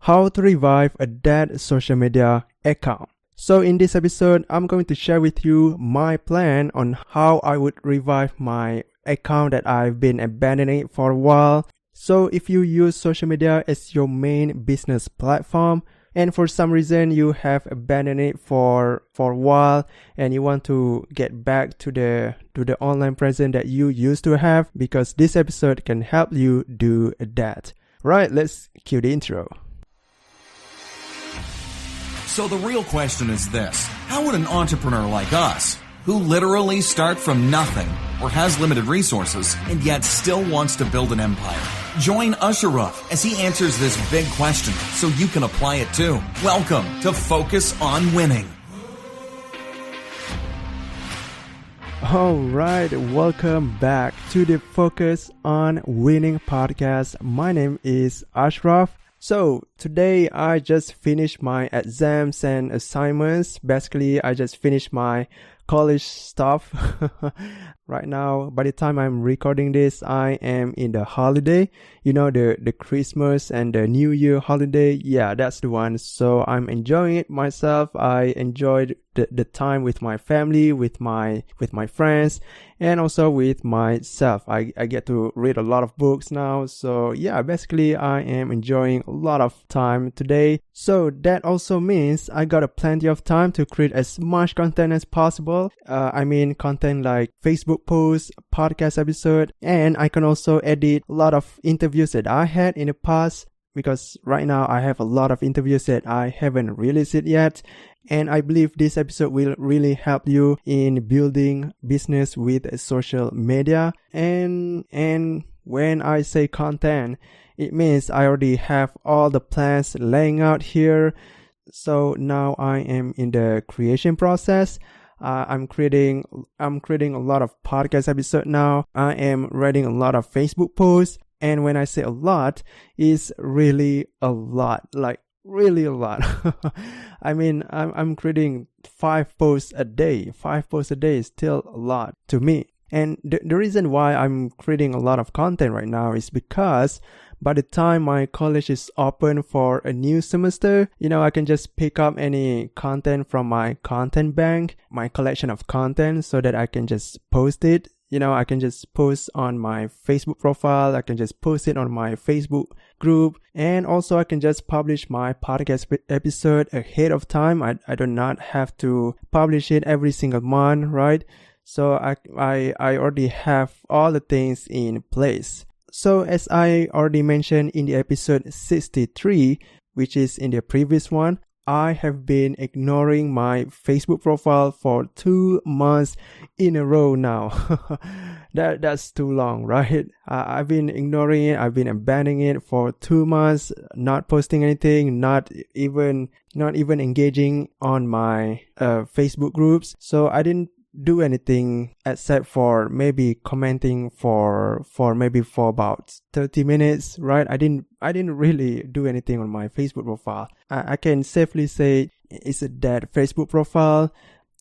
how to revive a dead social media account. So in this episode, I'm going to share with you my plan on how I would revive my account that I've been abandoning for a while. So if you use social media as your main business platform, and for some reason you have abandoned it for a while and you want to get back to the online presence that you used to have, because this episode can help you do that. Right, let's cue the intro. So the real question is this: how would an entrepreneur like us, who literally start from nothing or has limited resources and yet still wants to build an empire, join Ashraf as he answers this big question so you can apply it too. Welcome to Focus on Winning. Alright, welcome back to the Focus on Winning podcast. My name is Ashraf. So today I just finished my exams and assignments. Basically, I just finished my college stuff. Right now, by the time I'm recording this, I am in the holiday. You know, the Christmas and the New Year holiday. Yeah, that's the one. So I'm enjoying it myself. I enjoyed the time with my family, with my friends, and also with myself. I get to read a lot of books now. So yeah, basically I am enjoying a lot of time today. So that also means I got plenty of time to create as much content as possible. Content like Facebook posts, podcast episode, and I can also edit a lot of interviews that I had in the past, because right now I have a lot of interviews that I haven't released it yet. And I believe this episode will really help you in building business with social media. And when I say content, it means I already have all the plans laying out here. So now I am in the creation process. I'm creating a lot of podcast episodes now. I am writing a lot of Facebook posts. And when I say a lot, it's really a lot, like really a lot. I'm creating 5 posts a day. 5 posts a day is still a lot to me. And the reason why I'm creating a lot of content right now is because by the time my college is open for a new semester, I can just pick up any content from my content bank, my collection of content, so that I can just post it. I can just post on my Facebook profile. I can just post it on my Facebook group. And also I can just publish my podcast episode ahead of time. I do not have to publish it every single month, right? So I already have all the things in place. So as I already mentioned in the episode 63, which is in the previous one, I have been ignoring my Facebook profile for 2 months in a row now. That's too long, right? I've been ignoring it. I've been abandoning it for 2 months, not posting anything, not even engaging on my Facebook groups. So I didn't do anything except for maybe commenting for about 30 minutes, right? I didn't really do anything on my Facebook profile. I can safely say it's a dead Facebook profile,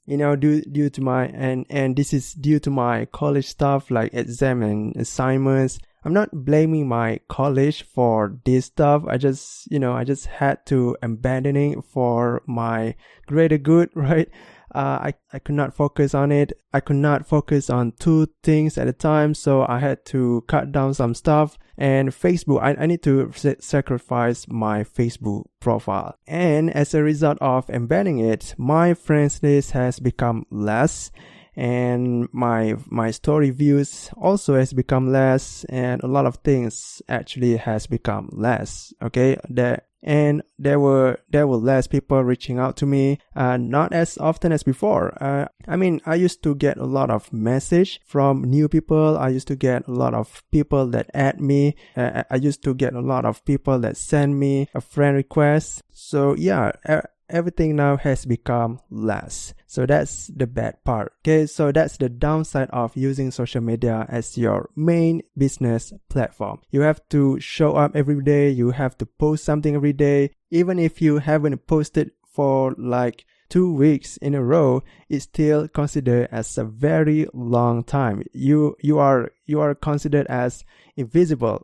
due to my and this is due to my college stuff like exam and assignments. I'm not blaming my college for this stuff. I just had to abandon it for my greater good, right? I could not focus on it. I could not focus on 2 things at a time. So I had to cut down some stuff. And Facebook, I need to sacrifice my Facebook profile. And as a result of abandoning it, my friends list has become less. And my story views also has become less. And a lot of things actually has become less. Okay. There were less people reaching out to me, not as often as before. I used to get a lot of message from new people. I used to get a lot of people that add me. I used to get a lot of people that send me a friend request. So yeah, everything now has become less. So that's the bad part. Okay, so that's the downside of using social media as your main business platform. You have to show up every day. You have to post something every day. Even if you haven't posted for like 2 weeks in a row is still considered as a very long time. You are considered as invisible.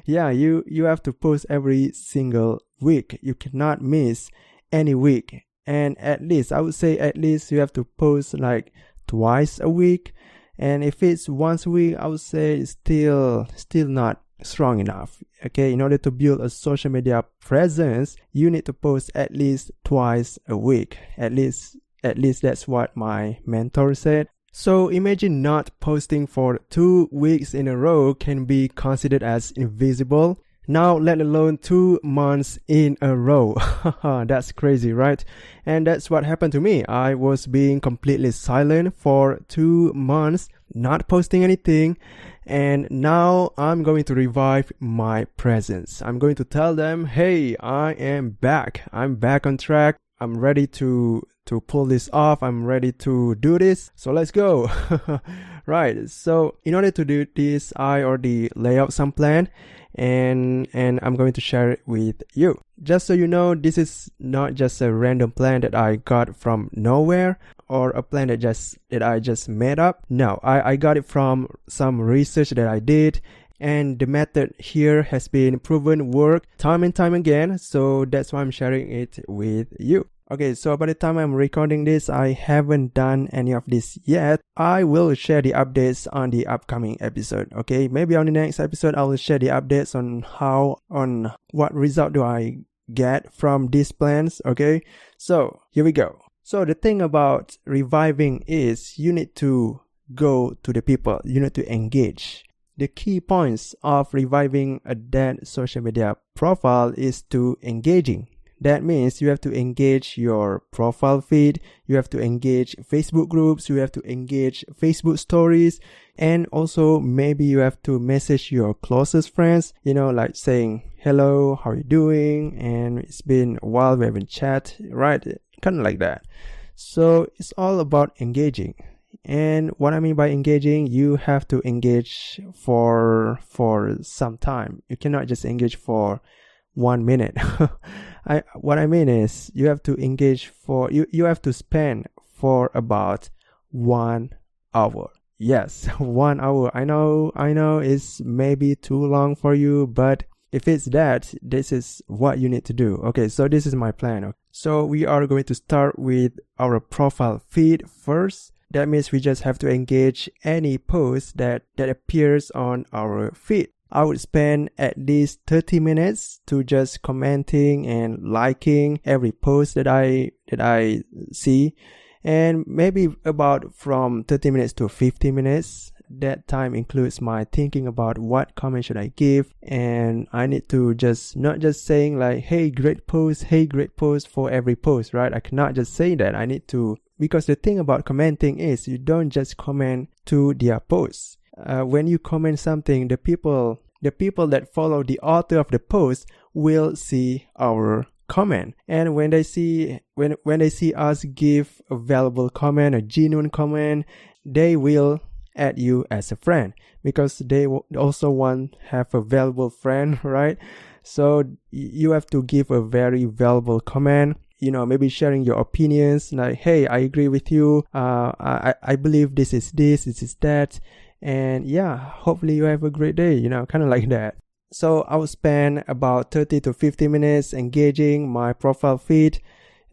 Yeah, you have to post every single week. You cannot miss any week. And I would say at least you have to post like twice a week. And if it's once a week, I would say it's still not strong enough. Okay, in order to build a social media presence, you need to post at least twice a week. At least that's what my mentor said. So imagine not posting for 2 weeks in a row can be considered as invisible. Now, let alone 2 months in a row. That's crazy, right? And that's what happened to me. I was being completely silent for 2 months, not posting anything. And now I'm going to revive my presence. I'm going to tell them, hey, I am back. I'm back on track. I'm ready to pull this off. I'm ready to do this. So let's go. Right. So in order to do this, I already lay out some plan and I'm going to share it with you. Just so you know, this is not just a random plan that I got from nowhere or a plan that I just made up. No, I got it from some research that I did. And the method here has been proven work time and time again. So that's why I'm sharing it with you. Okay, so by the time I'm recording this, I haven't done any of this yet. I will share the updates on the upcoming episode. Okay, maybe on the next episode, I will share the updates on what result do I get from these plans. Okay, so here we go. So the thing about reviving is you need to go to the people. You need to engage. The key points of reviving a dead social media profile is to engaging. That means you have to engage your profile feed, you have to engage Facebook groups, you have to engage Facebook stories, and also maybe you have to message your closest friends, like saying, hello, how are you doing? And it's been a while, we haven't chatted, right? Kind of like that. So it's all about engaging. And what I mean by engaging, you have to engage for some time. You cannot just engage for 1 minute. What I mean is you have to engage you have to spend for about 1 hour. Yes, 1 hour. I know it's maybe too long for you, but if it's that, this is what you need to do. Okay, so this is my plan. So we are going to start with our profile feed first. That means we just have to engage any post that appears on our feed. I would spend at least 30 minutes to just commenting and liking every post that I see, and maybe about from 30 minutes to 50 minutes. That time includes my thinking about what comment should I give, and I need to just not just saying like, hey, great post for every post, right? I cannot just say that. I need to, because the thing about commenting is you don't just comment to their posts. When you comment something, the people that follow the author of the post will see our comment, and when they see us give a valuable comment, a genuine comment, they will add you as a friend, because they also want to have a valuable friend, right? So you have to give a very valuable comment, maybe sharing your opinions, like, hey, I agree with you, I believe this is that, and yeah, hopefully you have a great day, kind of like that. So I will spend about 30 to 50 minutes engaging my profile feed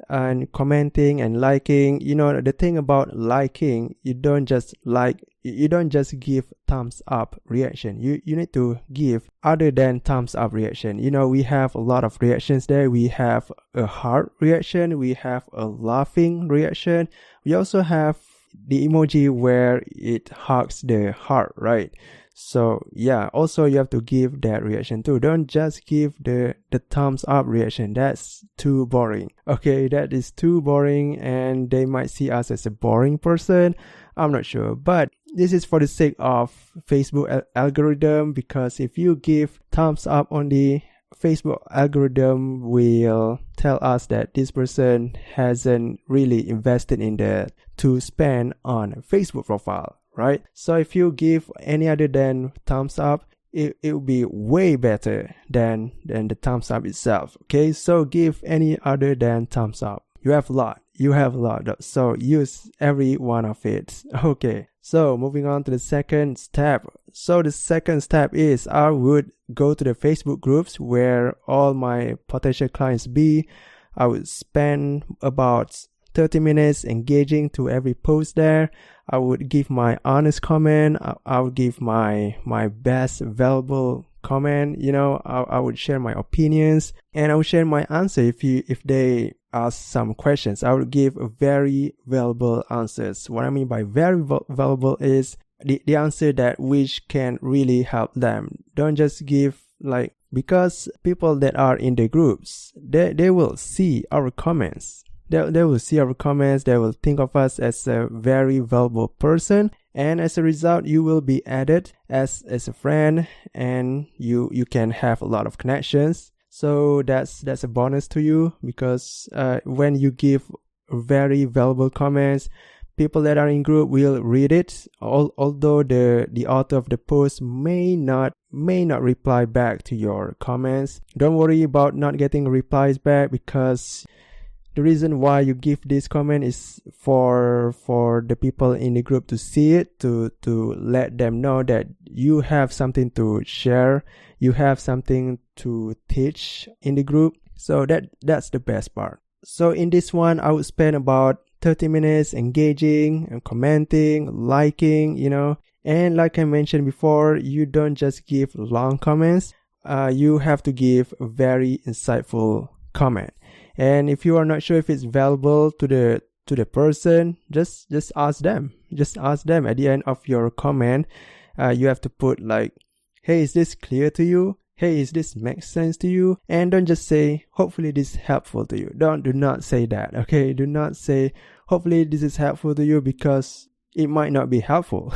and commenting and liking. The thing about liking, you don't just give thumbs up reaction. You need to give other than thumbs up reaction. We have a lot of reactions there. We have a heart reaction, we have a laughing reaction, we also have the emoji where it hugs the heart, right? So yeah, also you have to give that reaction too. Don't just give the thumbs up reaction. That's too boring. Okay, that is too boring, and they might see us as a boring person. I'm not sure, but this is for the sake of Facebook algorithm, because if you give thumbs up only, Facebook algorithm will tell us that this person hasn't really invested in to spend on Facebook profile, right? So if you give any other than thumbs up, it will be way better than the thumbs up itself. Okay, so give any other than thumbs up. You have a lot. So use every one of it. Okay. So moving on to the second step. So the second step is I would go to the Facebook groups where all my potential clients be. I would spend about 30 minutes engaging to every post there. I would give my honest comment. I would give my best valuable comment. I would share my opinions, and I would share my answer if they ask some questions. I would give very valuable answers. What I mean by very valuable is the answer that which can really help them. Don't just give because people that are in the groups, they will see our comments. They will see our comments. They will think of us as a very valuable person, and as a result, you will be added as a friend, and you can have a lot of connections. So that's a bonus to you, because when you give very valuable comments, people that are in group will read it. Although the author of the post may not reply back to your comments. Don't worry about not getting replies back, because the reason why you give this comment is for the people in the group to see it, to let them know that you have something to share, you have something to teach in the group. So that's the best part. So in this one, I would spend about 30 minutes engaging and commenting, liking, And like I mentioned before, you don't just give long comments. You have to give a very insightful comment. And if you are not sure if it's valuable to the person, just ask them. Just ask them at the end of your comment. You have to put hey, is this clear to you? Hey, is this make sense to you? And don't just say, hopefully this is helpful to you. Do not say that, okay? Do not say, hopefully this is helpful to you, because it might not be helpful.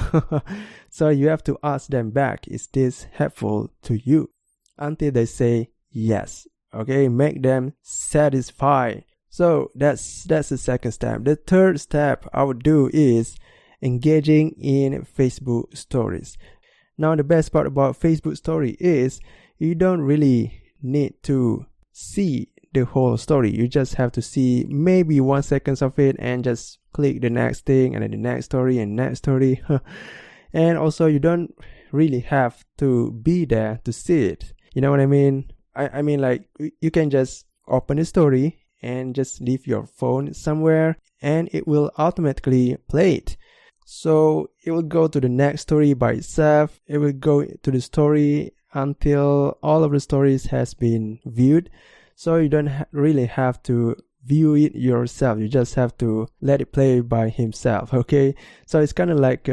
So you have to ask them back, is this helpful to you? Until they say yes. Okay, make them satisfied. So that's the second step. The third step I would do is engaging in Facebook stories. Now, the best part about Facebook story is you don't really need to see the whole story. You just have to see maybe 1 second of it and just click the next thing, and then the next story and next story. And also, you don't really have to be there to see it. You know what I mean? I mean, you can just open the story and just leave your phone somewhere, and it will automatically play it. So it will go to the next story by itself. It will go to the story until all of the stories has been viewed. So you don't really have to view it yourself. You just have to let it play by himself, okay? So it's kind of like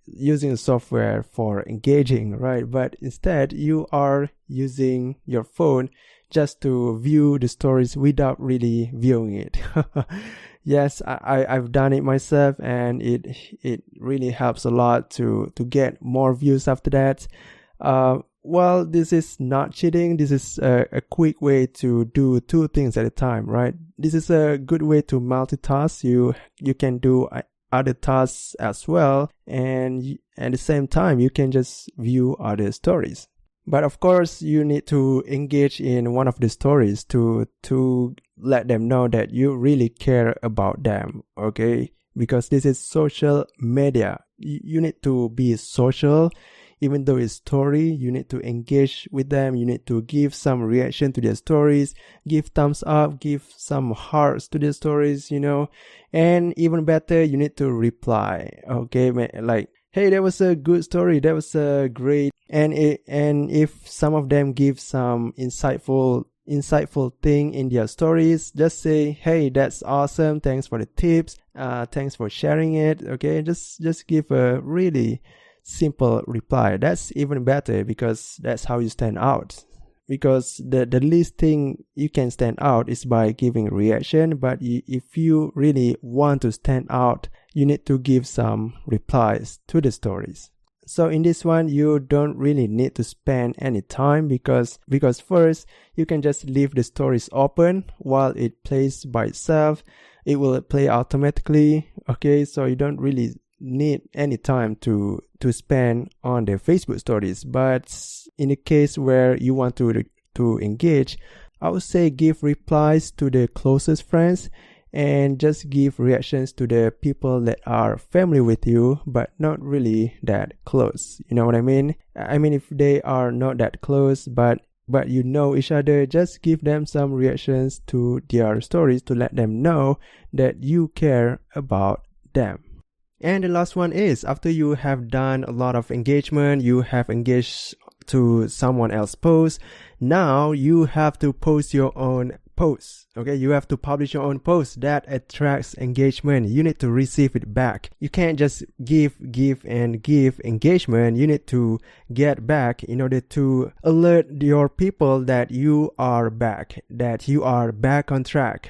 using software for engaging, right? But instead, you are using your phone just to view the stories without really viewing it. Yes, I've done it myself, and it really helps a lot to get more views after that. Well, this is not cheating. This is a quick way to do two things at a time, right? This is a good way to multitask. You can do other tasks as well, and at the same time, you can just view other stories. But of course, you need to engage in one of the stories to let them know that you really care about them, okay? Because this is social media. You need to be social. Even though it's story, you need to engage with them. You need to give some reaction to their stories, give thumbs up, give some hearts to their stories, and even better, you need to reply. Okay, hey, that was a good story. That was a great. And if some of them give some insightful thing in their stories, just say, hey, that's awesome. Thanks for the tips. Thanks for sharing it. Okay, just give a really simple reply. That's even better, because that's how you stand out. Because the least thing you can stand out is by giving reaction, but if you really want to stand out, you need to give some replies to the stories. So in this one, you don't really need to spend any time, because first, you can just leave the stories open while it plays by itself. It will play automatically. Okay, so you don't really need any time to spend on the Facebook stories. But in the case where you want to engage, I would say give replies to the closest friends and just give reactions to the people that are familiar with you but not really that close. You know what I mean? I mean, if they are not that close but you know each other, just give them some reactions to their stories to let them know that you care about them. And the last one is, after you have done a lot of engagement, you have engaged to someone else's post, now you have to post your own post. Okay, you have to publish your own post that attracts engagement. You need to receive it back. You can't just give engagement. You need to get back in order to alert your people that you are back on track.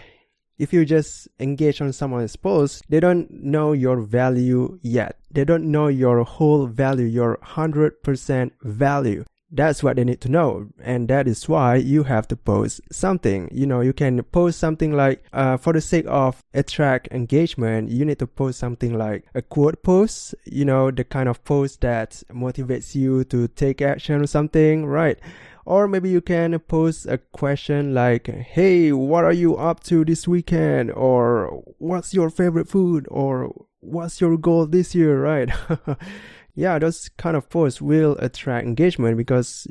If you just engage on someone's post, they don't know your value yet. They don't know your whole value, your 100% value. That's what they need to know. And that is why you have to post something. You know, you can post something like, for the sake of attract engagement, you need to post something like a quote post, you know, the kind of post that motivates you to take action or something, right? Or maybe you can post a question like, hey, what are you up to this weekend? Or what's your favorite food? Or what's your goal this year, right? Yeah, those kind of posts will attract engagement because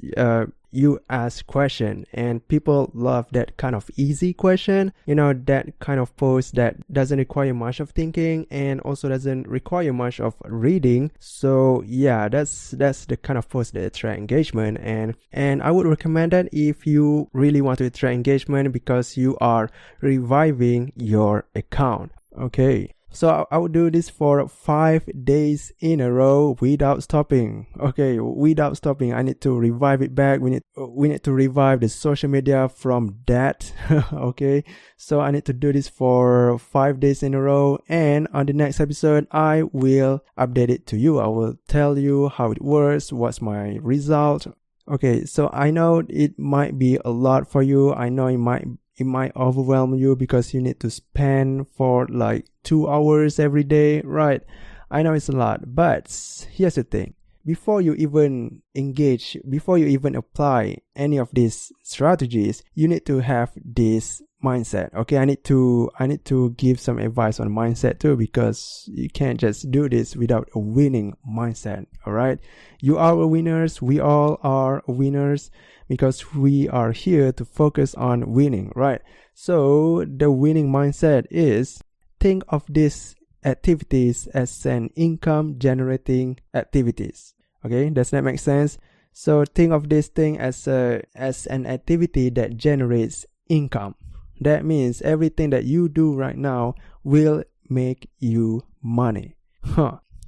you ask question, and people love that kind of easy question. You know, that kind of post that doesn't require much of thinking and also doesn't require much of reading. So yeah, that's the kind of post that attract engagement, and I would recommend that if you really want to attract engagement because you are reviving your account. Okay. So I would do this for 5 days in a row without stopping. Okay, without stopping. I need to revive it back. We need to revive the social media from that. Okay, so I need to do this for 5 days in a row. And on the next episode, I will update it to you. I will tell you how it works, what's my result. Okay, so I know it might be a lot for you. I know it might overwhelm you because you need to spend for like 2 hours every day, right? I know it's a lot, but here's the thing. Before you even engage, before you even apply any of these strategies, you need to have this mindset. Okay, I need to give some advice on mindset too, because you can't just do this without a winning mindset. All right, you are winners. We all are winners because we are here to focus on winning, right? So the winning mindset is, think of these activities as an income generating activities. Okay, does that make sense? So think of this thing as an activity that generates income. That means everything that you do right now will make you money.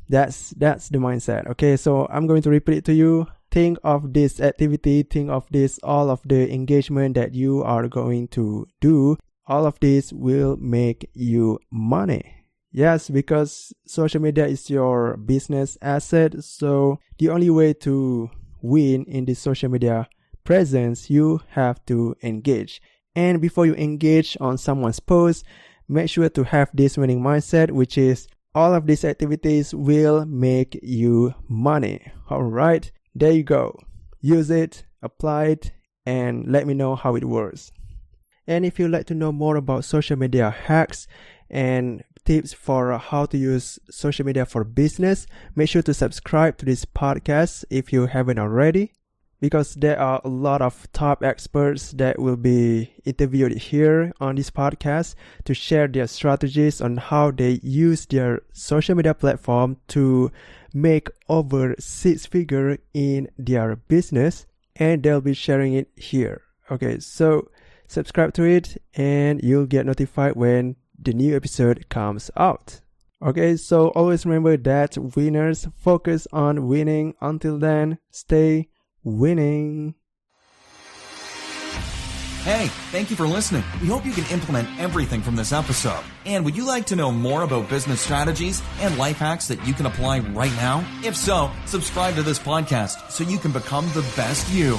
That's the mindset. Okay, so I'm going to repeat it to you. Think of this activity, think of this, all of the engagement that you are going to do. All of this will make you money. Yes, because social media is your business asset. So the only way to win in the social media presence, you have to engage. And before you engage on someone's post, make sure to have this winning mindset, which is all of these activities will make you money. All right, there you go. Use it, apply it, and let me know how it works. And if you'd like to know more about social media hacks and tips for how to use social media for business, make sure to subscribe to this podcast if you haven't already, because there are a lot of top experts that will be interviewed here on this podcast to share their strategies on how they use their social media platform to make over 6 figures in their business, and they'll be sharing it here. Okay, so subscribe to it and you'll get notified when the new episode comes out. Okay, so always remember that winners focus on winning. Until then, stay winning. Hey, thank you for listening. We hope you can implement everything from this episode. And would you like to know more about business strategies and life hacks that you can apply right now? If so, subscribe to this podcast so you can become the best you.